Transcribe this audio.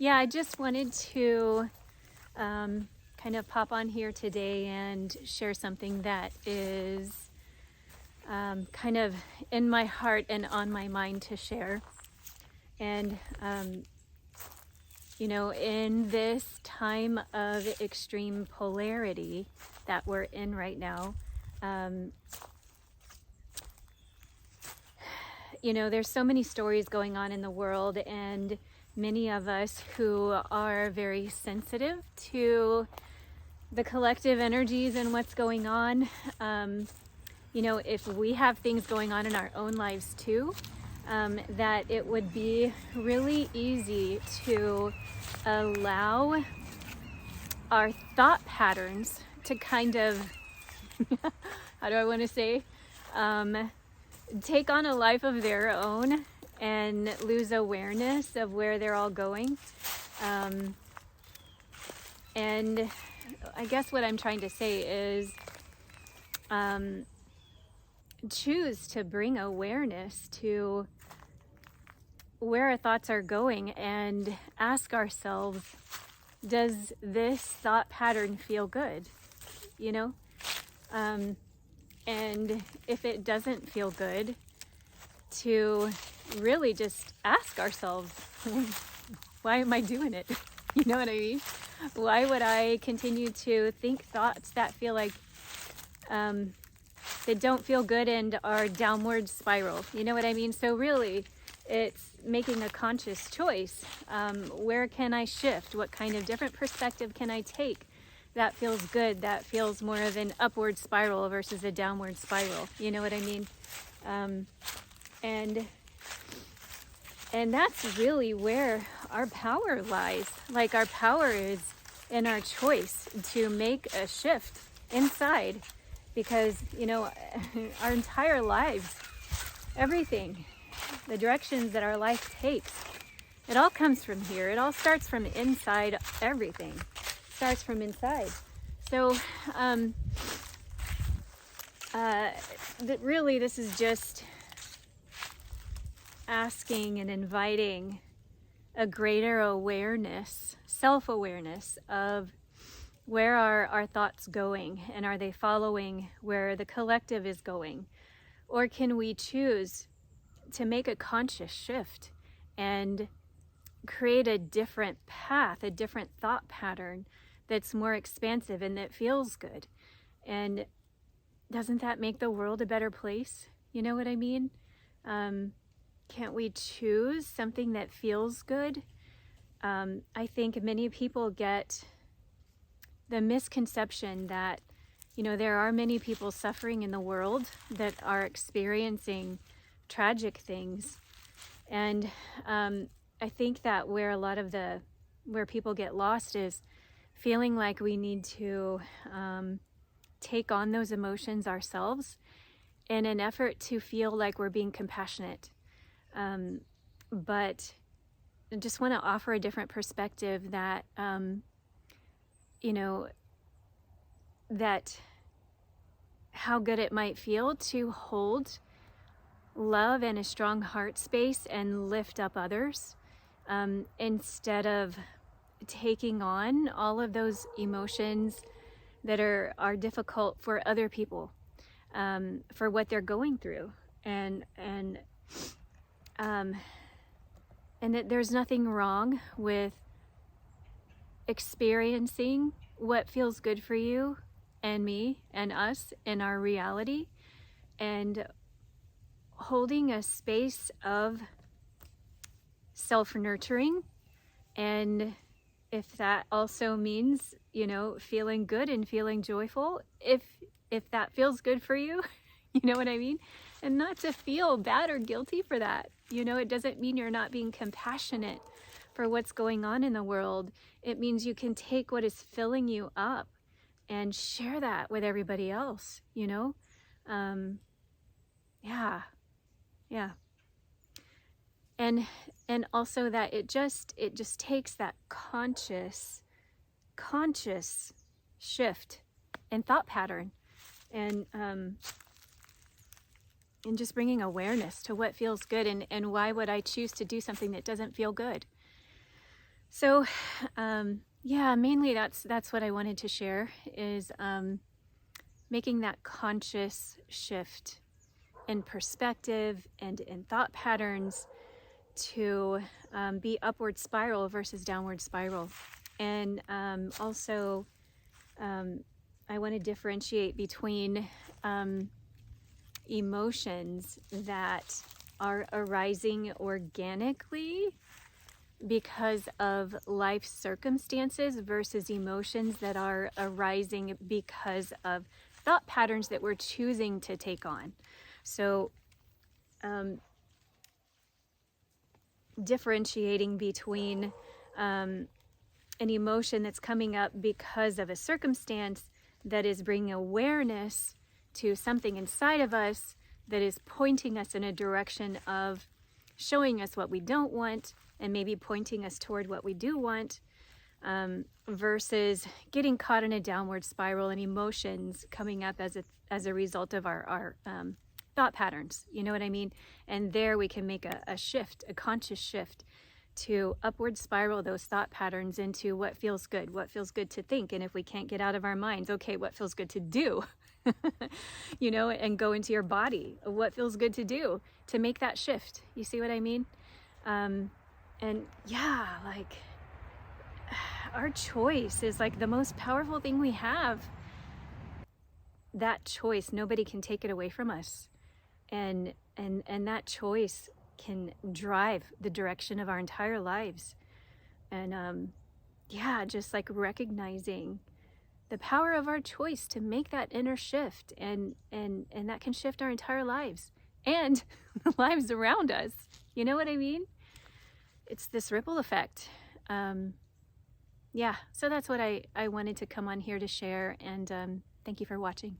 Yeah, I just wanted to kind of pop on here today and share something that is kind of in my heart and on my mind to share. And, in this time of extreme polarity that we're in right now, there's so many stories going on in the world, and many of us who are very sensitive to the collective energies and what's going on, if we have things going on in our own lives too, that it would be really easy to allow our thought patterns to kind of, how do I want to say, take on a life of their own and lose awareness of where they're all going. And I guess what I'm trying to say is choose to bring awareness to where our thoughts are going and ask ourselves, does this thought pattern feel good? And if it doesn't feel good, to really just ask ourselves, why am I doing it? You know what I mean? Why would I continue to think thoughts that feel like that don't feel good and are downward spiral? You know what I mean? So really, it's making a conscious choice. Where can I shift? What kind of different perspective can I take that feels good, that feels more of an upward spiral versus a downward spiral? You know what I mean? And that's really where our power lies. Like, our power is in our choice to make a shift inside, because our entire lives, everything, the directions that our life takes, it all comes from here. It all starts from inside. Everything starts from inside. So really, this is just asking and inviting a greater awareness, self-awareness of where are our thoughts going, and are they following where the collective is going? Or can we choose to make a conscious shift and create a different path, a different thought pattern that's more expansive and that feels good? And doesn't that make the world a better place? You know what I mean? Can't we choose something that feels good? I think many people get the misconception that, there are many people suffering in the world that are experiencing tragic things. And I think that where people get lost is feeling like we need to take on those emotions ourselves in an effort to feel like we're being compassionate. But I just want to offer a different perspective that, that how good it might feel to hold love and a strong heart space and lift up others, instead of taking on all of those emotions that are difficult for other people, for what they're going through, and that there's nothing wrong with experiencing what feels good for you and me and us in our reality, and holding a space of self-nurturing. And if that also means, feeling good and feeling joyful, if that feels good for you, you know what I mean? And not to feel bad or guilty for that. It doesn't mean you're not being compassionate for what's going on in the world. It means you can take what is filling you up and share that with everybody else, Yeah. And also that it just takes that conscious shift in thought pattern, and just bringing awareness to what feels good, and why would I choose to do something that doesn't feel good. So, yeah, mainly that's what I wanted to share is making that conscious shift in perspective and in thought patterns to be upward spiral versus downward spiral. And also, I want to differentiate between emotions that are arising organically because of life circumstances versus emotions that are arising because of thought patterns that we're choosing to take on. So, differentiating between an emotion that's coming up because of a circumstance that is bringing awareness to something inside of us that is pointing us in a direction of showing us what we don't want and maybe pointing us toward what we do want, versus getting caught in a downward spiral and emotions coming up as a result of our thought patterns. You know what I mean? And there we can make a shift, a conscious shift to upward spiral those thought patterns into what feels good to think. And if we can't get out of our minds, okay, what feels good to do? You know, and go into your body. What feels good to do to make that shift? You see what I mean? And yeah, like our choice is like the most powerful thing we have. That choice, nobody can take it away from us. And that choice can drive the direction of our entire lives. And yeah, just like recognizing the power of our choice to make that inner shift, and that can shift our entire lives and the lives around us. You know what I mean? It's this ripple effect. Yeah, so that's what I wanted to come on here to share, and thank you for watching.